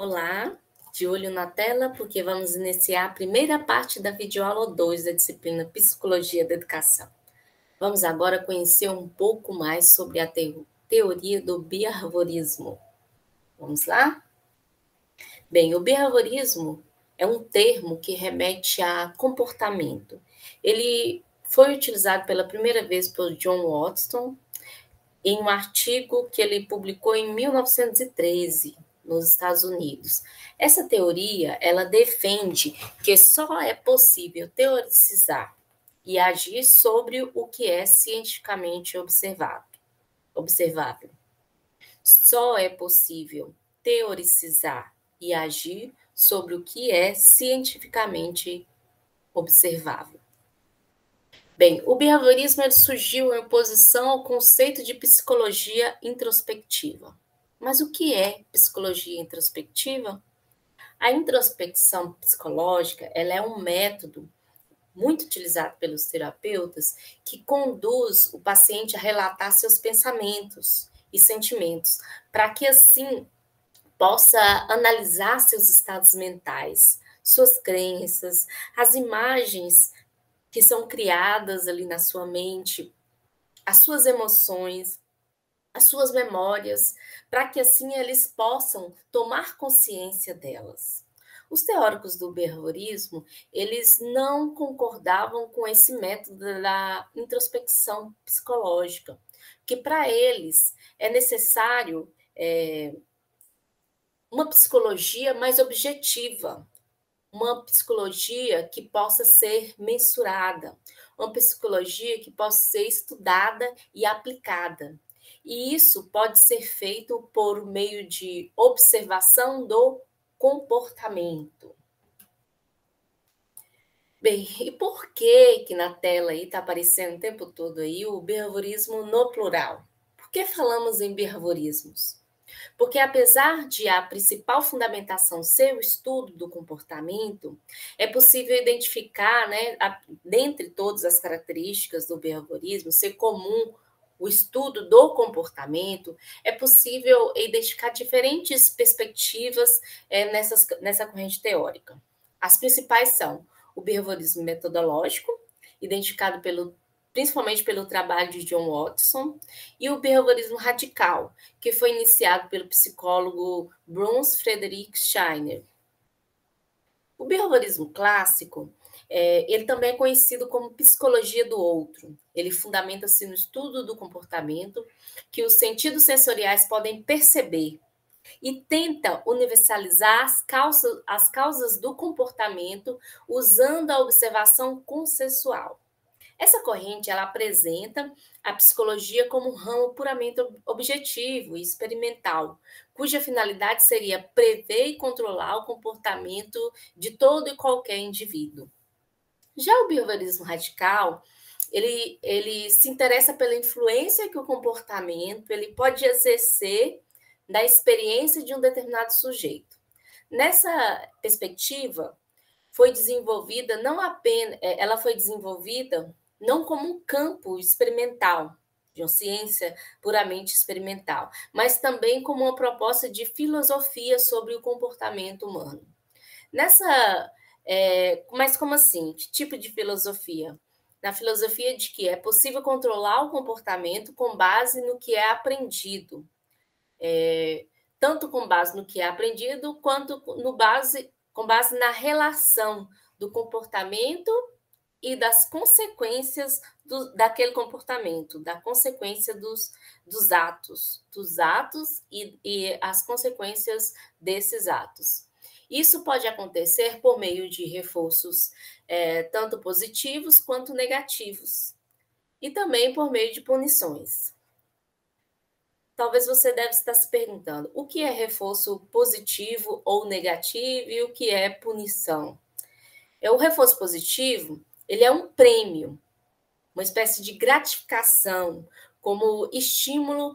Olá, de olho na tela, porque vamos iniciar a primeira parte da videoaula 2 da disciplina Psicologia da Educação. Vamos agora conhecer um pouco mais sobre a teoria do behaviorismo. Vamos lá? Bem, o behaviorismo é um termo que remete a comportamento. Ele foi utilizado pela primeira vez por John Watson em um artigo que ele publicou em 1913, nos Estados Unidos. Essa teoria, ela defende que só é possível teorizar e agir sobre o que é cientificamente observável. Só é possível teorizar e agir sobre o que é cientificamente observável. Bem, o behaviorismo ele surgiu em oposição ao conceito de psicologia introspectiva. Mas o que é psicologia introspectiva? A introspecção psicológica ela é um método muito utilizado pelos terapeutas que conduz o paciente a relatar seus pensamentos e sentimentos, para que assim possa analisar seus estados mentais, suas crenças, as imagens que são criadas ali na sua mente, as suas emoções, as suas memórias, para que assim eles possam tomar consciência delas. Os teóricos do behaviorismo, eles não concordavam com esse método da introspecção psicológica, que para eles é necessário uma psicologia mais objetiva, uma psicologia que possa ser mensurada, uma psicologia que possa ser estudada e aplicada. E isso pode ser feito por meio de observação do comportamento. Bem, e por que na tela aí está aparecendo o tempo todo aí o behaviorismo no plural? Por que falamos em behaviorismos? Porque apesar de a principal fundamentação ser o estudo do comportamento, é possível identificar, dentre todas as características do behaviorismo, ser comum o estudo do comportamento, é possível identificar diferentes perspectivas nessa corrente teórica. As principais são o behaviorismo metodológico, identificado principalmente pelo trabalho de John Watson, e o behaviorismo radical, que foi iniciado pelo psicólogo Bruce Frederick Scheiner. O behaviorismo clássico, ele também é conhecido como psicologia do outro. Ele fundamenta-se no estudo do comportamento que os sentidos sensoriais podem perceber e tenta universalizar as causas do comportamento usando a observação consensual. Essa corrente ela apresenta a psicologia como um ramo puramente objetivo e experimental, cuja finalidade seria prever e controlar o comportamento de todo e qualquer indivíduo. Já o behaviorismo radical, ele se interessa pela influência que o comportamento ele pode exercer da experiência de um determinado sujeito. Nessa perspectiva, ela foi desenvolvida não como um campo experimental, de uma ciência puramente experimental, mas também como uma proposta de filosofia sobre o comportamento humano. Mas como assim? Que tipo de filosofia? Na filosofia de que é possível controlar o comportamento com base no que é aprendido, tanto com base no que é aprendido, quanto com base na relação do comportamento e das consequências daquele comportamento, da consequência dos atos e as consequências desses atos. Isso pode acontecer por meio de reforços tanto positivos quanto negativos, e também por meio de punições. Talvez você deve estar se perguntando o que é reforço positivo ou negativo e o que é punição. O reforço positivo, ele é um prêmio, uma espécie de gratificação, como estímulo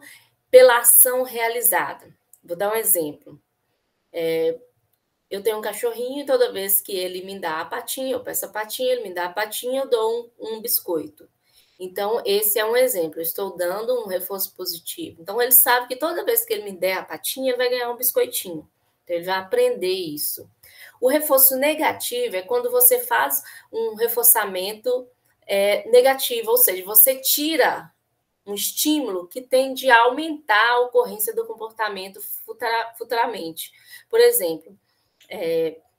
pela ação realizada. Vou dar um exemplo. Eu tenho um cachorrinho e toda vez que ele me dá a patinha, eu peço a patinha, ele me dá a patinha, eu dou um biscoito. Então, esse é um exemplo. Eu estou dando um reforço positivo. Então, ele sabe que toda vez que ele me der a patinha, ele vai ganhar um biscoitinho. Então, ele vai aprender isso. O reforço negativo é quando você faz um reforçamento negativo, ou seja, você tira um estímulo que tende a aumentar a ocorrência do comportamento futuramente. Por exemplo,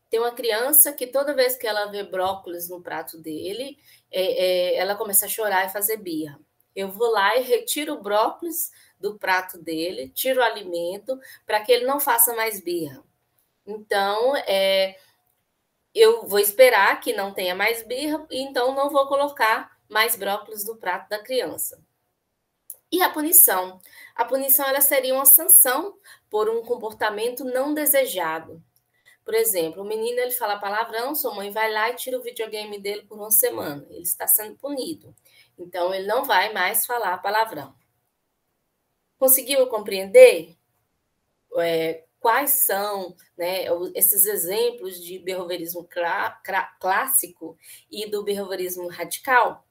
tem uma criança que toda vez que ela vê brócolis no prato dele, ela começa a chorar e fazer birra. Eu vou lá e retiro o brócolis do prato dele, tiro o alimento para que ele não faça mais birra. Então, eu vou esperar que não tenha mais birra, e então não vou colocar mais brócolis no prato da criança. E a punição? A punição ela seria uma sanção por um comportamento não desejado. Por exemplo, o menino ele fala palavrão, sua mãe vai lá e tira o videogame dele por uma semana. Ele está sendo punido. Então, ele não vai mais falar palavrão. Conseguiu compreender quais são, né, esses exemplos de behaviorismo clássico e do behaviorismo radical?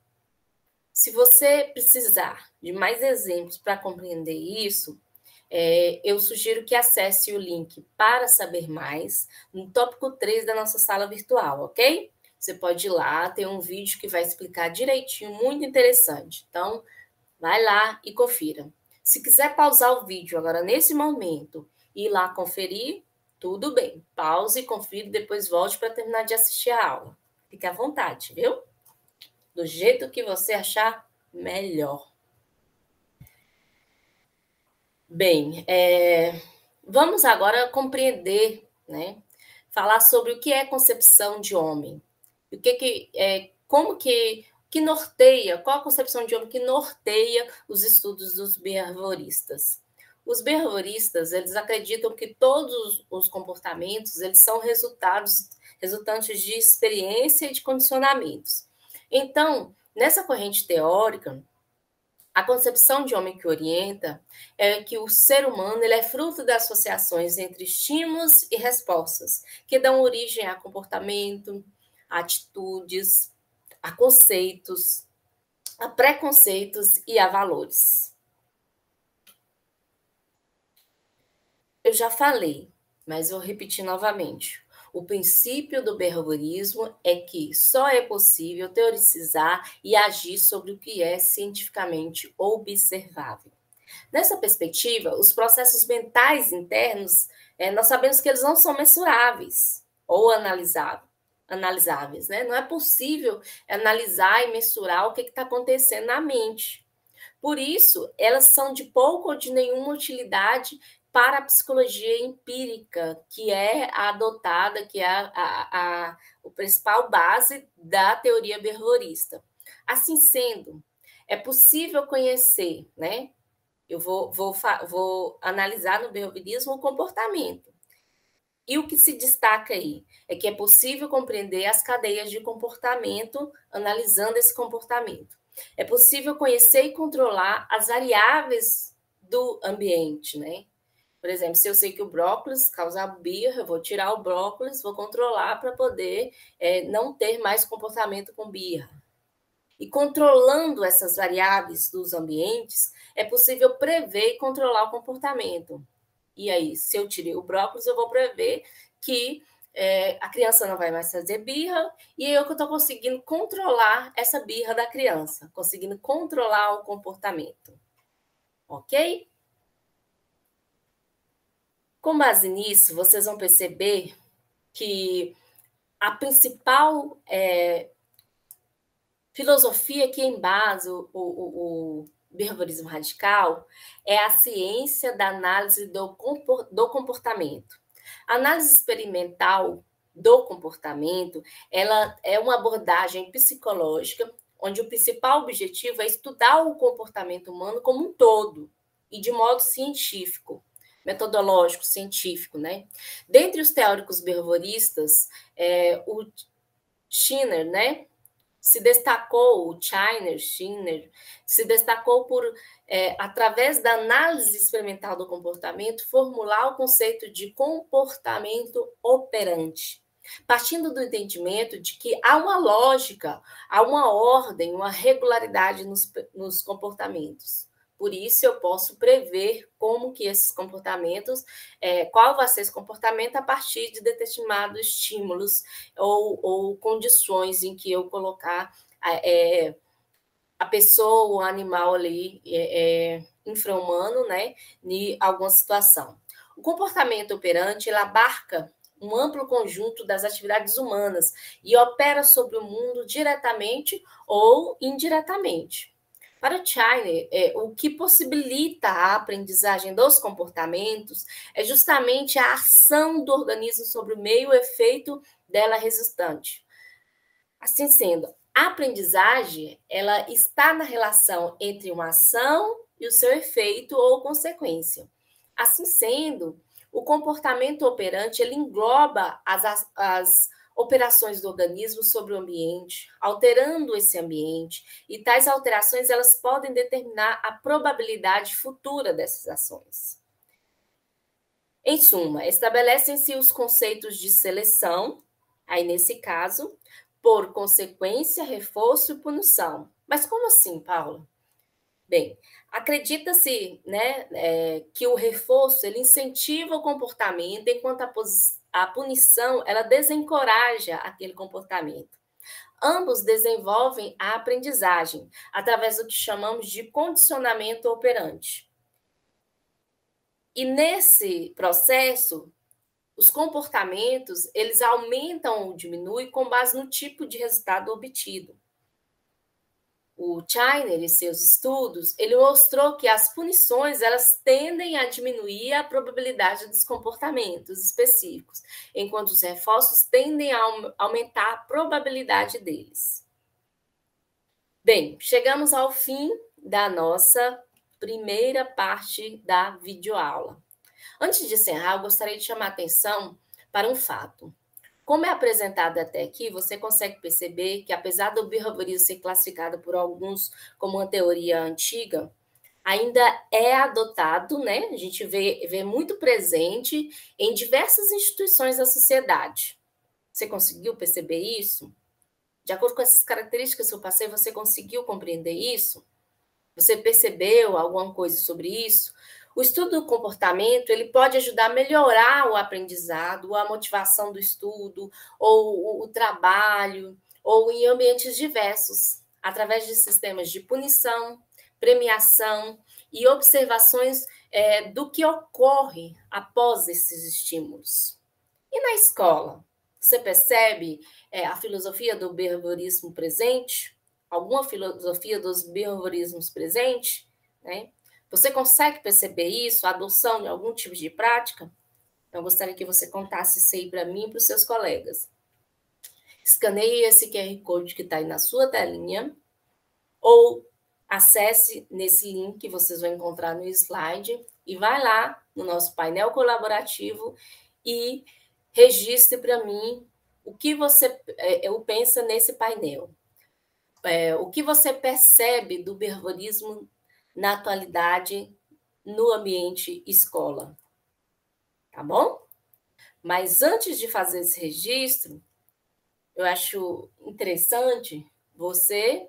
Se você precisar de mais exemplos para compreender isso, eu sugiro que acesse o link para saber mais no tópico 3 da nossa sala virtual, ok? Você pode ir lá, tem um vídeo que vai explicar direitinho, muito interessante. Então, vai lá e confira. Se quiser pausar o vídeo agora nesse momento e ir lá conferir, tudo bem. Pause, confira e depois volte para terminar de assistir a aula. Fique à vontade, viu? Do jeito que você achar melhor. Bem, vamos agora compreender, né? Falar sobre o que é concepção de homem. O como que norteia, qual a concepção de homem que norteia os estudos dos behavioristas? Os behavioristas, eles acreditam que todos os comportamentos, eles são resultantes de experiência e de condicionamentos. Então, nessa corrente teórica, a concepção de homem que orienta é que o ser humano ele é fruto das associações entre estímulos e respostas, que dão origem a comportamento, a atitudes, a conceitos, a preconceitos e a valores. Eu já falei, mas vou repetir novamente. O princípio do behaviorismo é que só é possível teorizar e agir sobre o que é cientificamente observável. Nessa perspectiva, os processos mentais internos, nós sabemos que eles não são mensuráveis ou analisáveis, né? Não é possível analisar e mensurar o que está acontecendo na mente. Por isso, elas são de pouca ou de nenhuma utilidade para a psicologia empírica, que é a adotada, que é a principal base da teoria behaviorista. Assim sendo, é possível conhecer, né? Eu vou analisar no behaviorismo o comportamento. E o que se destaca aí é que é possível compreender as cadeias de comportamento analisando esse comportamento. É possível conhecer e controlar as variáveis do ambiente, né? Por exemplo, se eu sei que o brócolis causa birra, eu vou tirar o brócolis, vou controlar para poder não ter mais comportamento com birra. E controlando essas variáveis dos ambientes, é possível prever e controlar o comportamento. E aí, se eu tirei o brócolis, eu vou prever que a criança não vai mais fazer birra, e eu que estou conseguindo controlar essa birra da criança, conseguindo controlar o comportamento. Ok? Com base nisso, vocês vão perceber que a principal filosofia que embasa o behaviorismo radical é a ciência da análise do comportamento. A análise experimental do comportamento, ela é uma abordagem psicológica onde o principal objetivo é estudar o comportamento humano como um todo e de modo científico, metodológico, científico, né? Dentre os teóricos behavioristas, o Skinner, né? O Skinner se destacou por, através da análise experimental do comportamento, formular o conceito de comportamento operante, partindo do entendimento de que há uma lógica, há uma ordem, uma regularidade nos comportamentos. Por isso, eu posso prever como que esses comportamentos, qual vai ser esse comportamento a partir de determinados estímulos ou condições em que eu colocar a pessoa, o animal ali, infra-humano, né, em alguma situação. O comportamento operante, ele abarca um amplo conjunto das atividades humanas e opera sobre o mundo diretamente ou indiretamente. Para China, o que possibilita a aprendizagem dos comportamentos é justamente a ação do organismo sobre o meio e o efeito dela resultante. Assim sendo, a aprendizagem, ela está na relação entre uma ação e o seu efeito ou consequência. Assim sendo, o comportamento operante, ele engloba as operações do organismo sobre o ambiente, alterando esse ambiente, e tais alterações, elas podem determinar a probabilidade futura dessas ações. Em suma, estabelecem-se os conceitos de seleção, aí nesse caso, por consequência, reforço e punição. Mas como assim, Paula? Bem, acredita-se, né, que o reforço ele incentiva o comportamento, enquanto a punição ela desencoraja aquele comportamento. Ambos desenvolvem a aprendizagem através do que chamamos de condicionamento operante. E nesse processo, os comportamentos, eles aumentam ou diminuem com base no tipo de resultado obtido. O Chiner, em seus estudos, ele mostrou que as punições, elas tendem a diminuir a probabilidade dos comportamentos específicos, enquanto os reforços tendem a aumentar a probabilidade deles. Bem, chegamos ao fim da nossa primeira parte da videoaula. Antes de encerrar, eu gostaria de chamar a atenção para um fato. Como é apresentado até aqui, você consegue perceber que, apesar do behaviorismo ser classificado por alguns como uma teoria antiga, ainda é adotado, né? A gente vê muito presente em diversas instituições da sociedade. Você conseguiu perceber isso? De acordo com essas características que eu passei, você conseguiu compreender isso? Você percebeu alguma coisa sobre isso? O estudo do comportamento, ele pode ajudar a melhorar o aprendizado, a motivação do estudo, ou o trabalho, ou em ambientes diversos, através de sistemas de punição, premiação e observações do que ocorre após esses estímulos. E na escola, você percebe a filosofia do behaviorismo presente? Alguma filosofia dos behaviorismos presente? Né? Você consegue perceber isso, a adoção de algum tipo de prática? Então, eu gostaria que você contasse isso aí para mim e para os seus colegas. Escaneie esse QR Code que está aí na sua telinha, ou acesse nesse link que vocês vão encontrar no slide e vai lá no nosso painel colaborativo e registre para mim o que você pensa nesse painel. O que você percebe do behaviorismo na atualidade no ambiente escola, tá bom? Mas antes de fazer esse registro, eu acho interessante você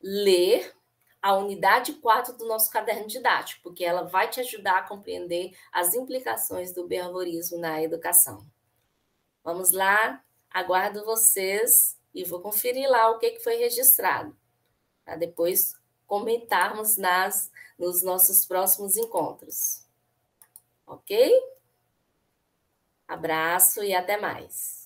ler a unidade 4 do nosso caderno didático, porque ela vai te ajudar a compreender as implicações do behaviorismo na educação. Vamos lá, aguardo vocês e vou conferir lá o que foi registrado, para depois comentarmos nos nossos próximos encontros. Ok? Abraço e até mais.